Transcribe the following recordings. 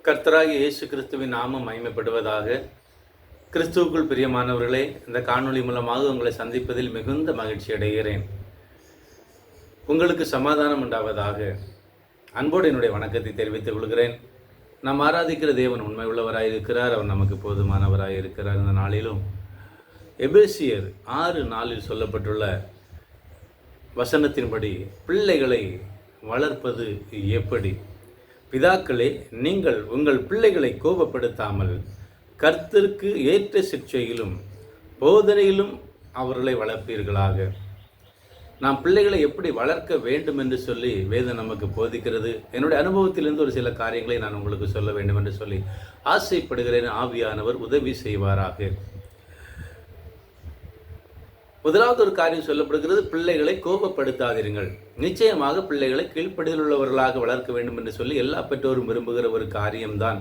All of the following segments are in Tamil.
கர்த்தராகிய இயேசு கிறிஸ்துவின் நாமம் மகிமைப்படுவதாக. கிறிஸ்துவுக்குள் பிரியமானவர்களே, இந்த காணொளி மூலமாக உங்களை சந்திப்பதில் மிகுந்த மகிழ்ச்சி அடைகிறேன். உங்களுக்கு சமாதானம் உண்டாவதாக. அன்போடு என்னுடைய வணக்கத்தை தெரிவித்துக் கொள்கிறேன். நாம் ஆராதிக்கிற தேவன் உண்மை உள்ளவராய் இருக்கிறார். அவர் நமக்கு போதுமானவராய் இருக்கிறார். இந்த நாளிலும் எபேசியர் 6:4 சொல்லப்பட்டுள்ள வசனத்தின்படி பிள்ளைகளை வளர்ப்பது எப்படி? பிதாக்களே, நீங்கள் உங்கள் பிள்ளைகளை கோபப்படுத்தாமல் கர்த்தருக்கு ஏற்ற சிக்ஷையிலும் போதனையிலும் அவர்களை வளர்ப்பீர்களாக. நாம் பிள்ளைகளை எப்படி வளர்க்க வேண்டும் என்று சொல்லி வேதம் நமக்கு போதிக்கிறது. என்னுடைய அனுபவத்திலிருந்து ஒரு சில காரியங்களை நான் உங்களுக்கு சொல்ல வேண்டும் என்று சொல்லி ஆசைப்படுகிறேன். ஆவியானவர் உதவி செய்வாராக. முதலாவது ஒரு காரியம் சொல்லப்படுகிறது, பிள்ளைகளை கோபப்படுத்தாதீர்கள். நிச்சயமாக பிள்ளைகளை கீழ்ப்படிதல் உள்ளவர்களாக வளர்க்க வேண்டும் என்று சொல்லி எல்லா பெற்றோரும் விரும்புகிற ஒரு காரியம்தான்.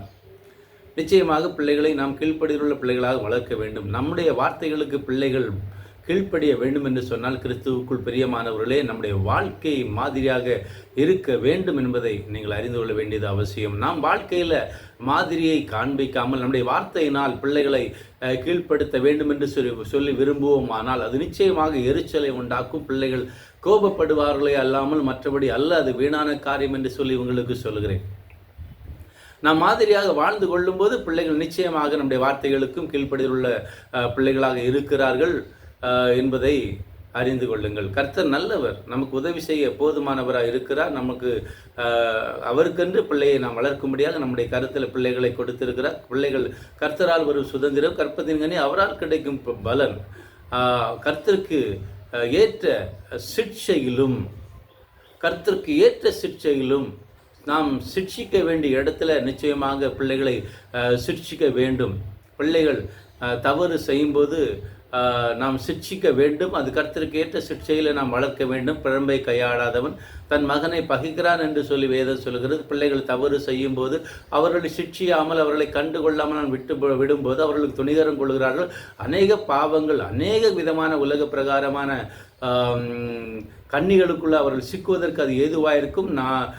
நிச்சயமாக பிள்ளைகளை நாம் கீழ்ப்படிதல் உள்ள பிள்ளைகளாக வளர்க்க வேண்டும். நம்முடைய வார்த்தைகளுக்கு பிள்ளைகள் கீழ்ப்படிய வேண்டும் என்று சொன்னால், கிறிஸ்துவுக்குள் பிரியமானவர்களே, நம்முடைய வாழ்க்கை மாதிரியாக இருக்க வேண்டும் என்பதை நீங்கள் அறிந்து கொள்ள வேண்டியது அவசியம். நாம் வாழ்க்கையில் மாதிரியை காண்பிக்காமல் நம்முடைய வார்த்தையினால் பிள்ளைகளை கீழ்ப்படுத்த வேண்டும் என்று சொல்லி விரும்புவோம். ஆனால் அது நிச்சயமாக எரிச்சலை உண்டாக்கும். பிள்ளைகள் கோபப்படுவார்களே அல்லாமல் மற்றபடி அல்ல. அது வீணான காரியம் என்று சொல்லி உங்களுக்கு சொல்கிறேன். நாம் மாதிரியாக வாழ்ந்து கொள்ளும்போது பிள்ளைகள் நிச்சயமாக நம்முடைய வார்த்தைகளுக்கும் கீழ்ப்படிதல் உள்ள பிள்ளைகளாக இருக்கிறார்கள் என்பதை அறிந்து கொள்ளுங்கள். கர்த்தர் நல்லவர், நமக்கு உதவி செய்ய போதுமானவராக இருக்கிறார். நமக்கு அவருக்கென்று பிள்ளையை நாம் வளர்க்கும்படியாக நம்முடைய கருத்தில் பிள்ளைகளை கொடுத்திருக்கிறார். பிள்ளைகள் கர்த்தரால் ஒரு சுதந்திரம், கற்பத்தின் கனி அவரால் கிடைக்கும் பலன். கர்த்தருக்கு ஏற்ற சிக்ஷையிலும் நாம் சிக்ஷிக்க வேண்டிய இடத்துல நிச்சயமாக பிள்ளைகளை சிக்ஷிக்க வேண்டும். பிள்ளைகள் தவறு செய்யும்போது நாம் சிக்ஷிக்க வேண்டும். அது கர்த்தருக்கு ஏற்ற சிக்ஷையில் நாம் வளர்க்க வேண்டும். பிழம்பை கையாடாதவன் தன் மகனை பகைக்கிறான் என்று சொல்லி வேதம் சொல்கிறது. பிள்ளைகள் தவறு செய்யும் போது அவர்களை சிக்ஷியாமல், அவர்களை கண்டுகொள்ளாமல் நான் விடும்போது அவர்களுக்கு துணிகரம் கொள்கிறார்கள். அநேக பாவங்கள், அநேக விதமான உலக பிரகாரமான கண்ணிகளுக்குள்ள அவர்கள் சிக்குவதற்கு அது ஏதுவாயிருக்கும். நான்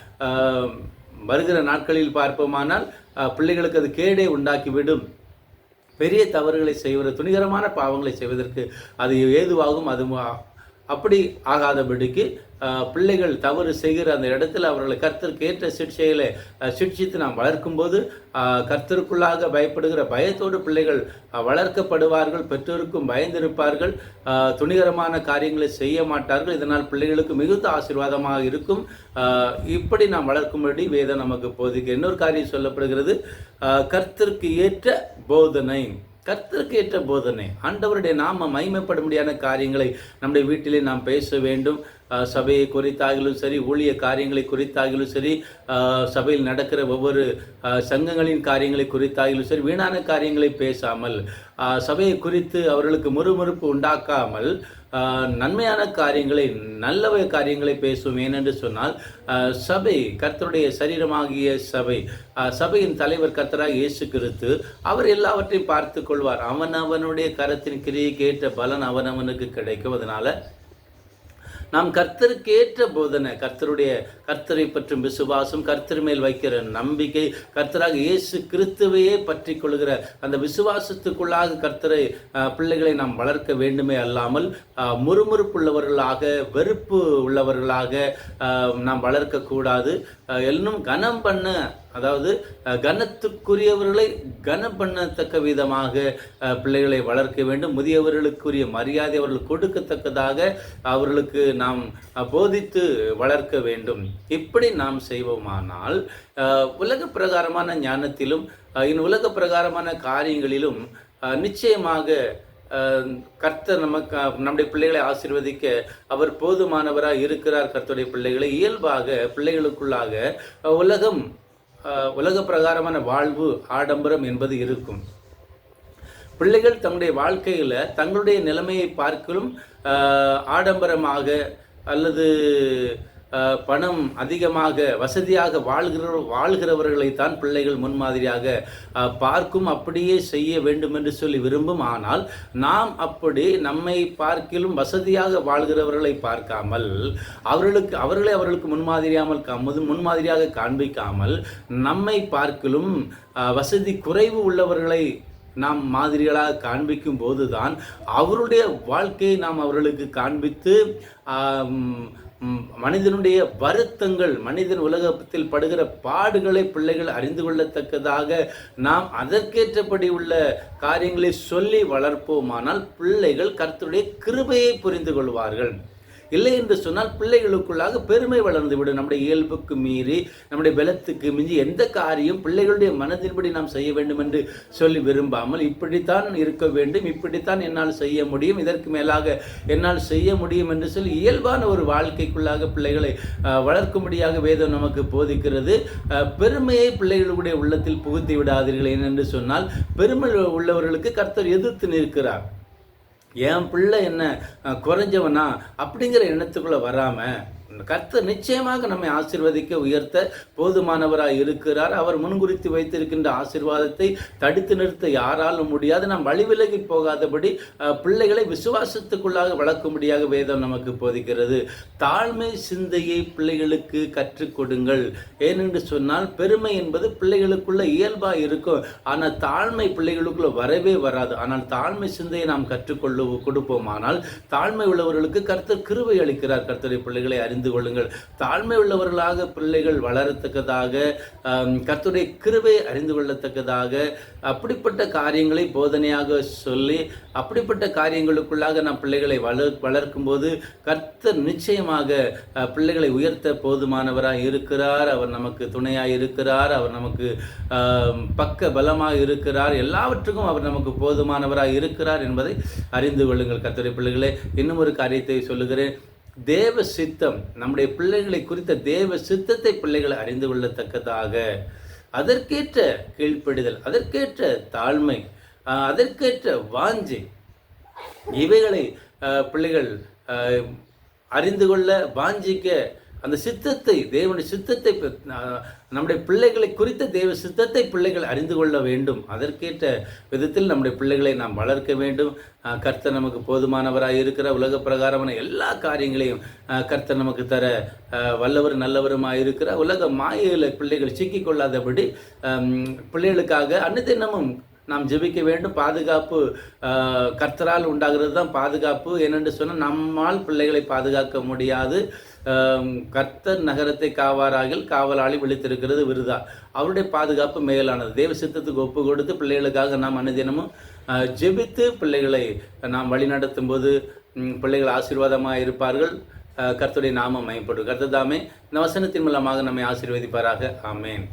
வருகிற நாட்களில் பார்ப்போமானால் பிள்ளைகளுக்கு அது கேடே உண்டாக்கிவிடும். பெரிய தவறுகளை செய்வது, துணிகரமான பாவங்களை செய்வதற்கு அது ஏதுவாகும். அது அப்படி ஆகாதபடிக்கு பிள்ளைகள் தவறு செய்கிற அந்த இடத்துல அவர்களை கர்த்தருக்கு ஏற்ற சிக்ஷையில் சிக்ஷித்து நாம் வளர்க்கும்போது கர்த்தருக்குள்ளாக பயப்படுகிற பயத்தோடு பிள்ளைகள் வளர்க்கப்படுவார்கள். பெற்றோருக்கும் பயந்திருப்பார்கள். துணிகரமான காரியங்களை செய்ய மாட்டார்கள். இதனால் பிள்ளைகளுக்கு மிகுந்த ஆசீர்வாதமாக இருக்கும். இப்படி நாம் வளர்க்கும்படி வேதம் நமக்கு போதிக்க. இன்னொரு காரியம் சொல்லப்படுகிறது, கர்த்தருக்கு ஏற்ற போதனை. கர்த்தருக்கு ஏற்ற போதனை, ஆண்டவருடைய நாம மகிமைப்படும்படியான காரியங்களை நம்முடைய வீட்டிலே நாம் பேச வேண்டும். சபையை குறித்தாகிலும் சரி, ஊழிய காரியங்களை குறித்தாகிலும் சரி, சபையில் நடக்கிற ஒவ்வொரு சங்கங்களின் காரியங்களை குறித்தாகிலும் சரி, வீணான காரியங்களை பேசாமல், சபையை குறித்து அவர்களுக்கு முறுமுறுப்பு உண்டாக்காமல் நன்மையான காரியங்களை, நல்ல காரியங்களை பேசுவோம். ஏனென்று சொன்னால் சபை கர்த்தருடைய சரீரமாகிய சபையின் தலைவர் கர்த்தராக இயேசு கிறிஸ்து. அவர் எல்லாவற்றையும் பார்த்து கொள்வார். அவனவனுடைய கரத்தின் கிரியைக்கு ஏற்ற பலன் அவனவனுக்கு கிடைக்கும். அதனால நாம் கர்த்தருக்கு ஏற்ற போதனை, கர்த்தரை பற்றும் விசுவாசம், கர்த்தர் மேல் வைக்கிற நம்பிக்கை, கர்த்தராக இயேசு கிறிஸ்துவையே பற்றி கொள்கிற அந்த விசுவாசத்துக்குள்ளாக பிள்ளைகளை நாம் வளர்க்க வேண்டுமே அல்லாமல் முறுமுறுப்புள்ளவர்களாக, வெறுப்பு உள்ளவர்களாக நாம் வளர்க்கக்கூடாது. இன்னும் கனம் பண்ண, அதாவது கனத்துக்குரியவர்களை கனம் பண்ணத்தக்க விதமாக பிள்ளைகளை வளர்க்க வேண்டும். முதியவர்களுக்குரிய மரியாதை அவர்கள் கொடுக்கத்தக்கதாக அவர்களுக்கு நாம் போதித்து வளர்க்க வேண்டும். இப்படி நாம் செய்வோமானால் உலக பிரகாரமான ஞானத்திலும் உலக பிரகாரமான காரியங்களிலும் நிச்சயமாக கர்த்தர் நம்முடைய பிள்ளைகளை ஆசீர்வதிக்க அவர் போதுமானவராக இருக்கிறார். கர்த்தருடைய பிள்ளைகளை இயல்பாக பிள்ளைகளுக்குள்ளாக உலக பிரகாரமான வாழ்வு, ஆடம்பரம் என்பது இருக்கும். பிள்ளைகள் தங்களுடைய வாழ்க்கையில் தங்களுடைய நிலைமையை பார்க்கலும் ஆடம்பரமாக அல்லது பணம் அதிகமாக வசதியாக வாழ்கிறவர்களைத்தான் பிள்ளைகள் முன்மாதிரியாக பார்க்கும், அப்படியே செய்ய வேண்டும் என்று சொல்லி விரும்பும். ஆனால் நாம் அப்படி நம்மை பார்க்கிலும் வசதியாக வாழ்கிறவர்களை பார்க்காமல் அவர்களுக்கு முன்மாதிரியாக காண்பிக்காமல் நம்மை பார்க்கிலும் வசதி குறைவு உள்ளவர்களை நாம் மாதிரிகளாக காண்பிக்கும் போதுதான் அவருடைய வாழ்க்கையை நாம் அவர்களுக்கு காண்பித்து மனிதனுடைய வருத்தங்கள், மனிதன் உலகத்தில் படுகிற பாடுகளை பிள்ளைகள் அறிந்து கொள்ளத்தக்கதாக நாம் அதற்கேற்றபடி உள்ள காரியங்களை சொல்லி வளர்ப்போமானால் பிள்ளைகள் கர்த்தருடைய கிருபையை புரிந்து கொள்வார்கள். இல்லை என்று சொன்னால் பிள்ளைகளுக்குள்ளாக பெருமை வளர்ந்துவிடும். நம்முடைய இயல்புக்கு மீறி, நம்முடைய பலத்துக்கு மிஞ்சி எந்த காரியம் பிள்ளைகளுடைய மனதின்படி நாம் செய்ய வேண்டும் என்று சொல்லி விரும்பாமல், இப்படித்தான் இருக்க வேண்டும், இப்படித்தான் என்னால் செய்ய முடியும், இதற்கு மேலாக என்னால் செய்ய முடியும் என்று சொல்லி இயல்பான ஒரு வாழ்க்கைக்குள்ளாக பிள்ளைகளை வளர்க்கும்படியாக வேதம் நமக்கு போதிக்கிறது. பெருமையை பிள்ளைகளுடைய உள்ளத்தில் புகுத்தி விடாதீர்கள். ஏனென்று சொன்னால் பெருமை உள்ளவர்களுக்கு கர்த்தர் எதிர்த்து நிற்கிறார். என் பிள்ளை என்ன குறைஞ்சவனா அப்படிங்கிற எண்ணத்துக்குள்ளே வராமல் கர்த்தர் நிச்சயமாக நம்மை ஆசீர்வதிக்க உயர்த்த போதுமானவராக இருக்கிறார். அவர் முன்குறித்து வைத்திருக்கின்ற ஆசீர்வாதத்தை தடுத்து நிறுத்த யாராலும் முடியாது. நாம் வழிவிலகி போகாதபடி பிள்ளைகளை விசுவாசத்துக்குள்ளாக வளர்க்கும்படியாக வேதம் நமக்கு போதிக்கிறது. தாழ்மை சிந்தையை பிள்ளைகளுக்கு கற்றுக் கொடுங்கள். ஏனென்று சொன்னால் பெருமை என்பது பிள்ளைகளுக்குள்ள இயல்பாக இருக்கும். ஆனால் தாழ்மை பிள்ளைகளுக்குள்ள வரவே வராது. ஆனால் தாழ்மை சிந்தையை நாம் கொடுப்போமானால் தாழ்மை உள்ளவர்களுக்கு கர்த்தர் கிருபை அளிக்கிறார். கர்த்தருடைய பிள்ளைகளை அறிந்து கொள்ளுங்கள். தாழ்மை உள்ளவர்களாக பிள்ளைகள் வளரத்தக்கதாக, கர்த்தருடைய கிருபை அறிந்து கொள்ளத்தக்கதாக அப்படிப்பட்ட காரியங்களை போதனையாக சொல்லி அப்படிப்பட்ட காரியங்களுக்குள்ளாக நாம் பிள்ளைகளை வளர்க்கும் போது கர்த்தர் நிச்சயமாக பிள்ளைகளை உயர்த்த போதுமானவராக இருக்கிறார். அவர் நமக்கு துணையாக இருக்கிறார். அவர் நமக்கு பக்க பலமாக இருக்கிறார். எல்லாவற்றுக்கும் அவர் நமக்கு போதுமானவராக இருக்கிறார் என்பதை அறிந்து கொள்ளுங்கள். கர்த்தருடைய பிள்ளைகளே, இன்னும் ஒரு காரியத்தை சொல்லுகிறேன். தேவ சித்தம், நம்முடைய பிள்ளைகளை குறித்த தேவ சித்தத்தை பிள்ளைகளை அறிந்து கொள்ளத்தக்கதாக அதற்கேற்ற கீழ்ப்படிதல், அதற்கேற்ற தாழ்மை, அதற்கேற்ற வாஞ்சை, இவைகளை பிள்ளைகள் அறிந்து கொள்ள வாஞ்சிக்க அந்த சித்தத்தை, தேவனுடைய சித்தத்தை, நம்முடைய பிள்ளைகளை குறித்த தேவ சித்தத்தை பிள்ளைகள் அறிந்து கொள்ள வேண்டும். அதற்கேற்ற விதத்தில் நம்முடைய பிள்ளைகளை நாம் வளர்க்க வேண்டும். கர்த்தர் நமக்கு போதுமானவராக இருக்கிற உலக பிரகாரமான எல்லா காரியங்களையும் கர்த்தர் நமக்கு தர வல்லவர் நல்லவருமாக இருக்கிற உலக மாயையில் பிள்ளைகள் சிக்கிக்கொள்ளாதபடி பிள்ளைகளுக்காக அன்னிதினமும் நாம் ஜெபிக்க வேண்டும். பாதுகாப்பு கர்த்தரால் உண்டாகிறது தான் பாதுகாப்பு. ஏனென்று சொன்னால் நம்மால் பிள்ளைகளை பாதுகாக்க முடியாது. கர்த்தர் நகரத்தை காவாராகில் காவலாளி விழித்திருக்கிறது விருதா. அவருடைய பாதுகாப்பு மேலானது. தேவ சித்தத்துக்கு ஒப்பு கொடுத்து பிள்ளைகளுக்காக நாம் அனுதினமும் ஜெபித்து பிள்ளைகளை நாம் வழிநடத்தும் போது பிள்ளைகள் ஆசீர்வாதமாக இருப்பார்கள். கர்த்தருடைய நாமம் மகிமைப்படும். கர்த்தர் தாமே இந்த வசனத்தின் மூலமாக நம்மை ஆசீர்வதிப்பாராக. ஆமேன்.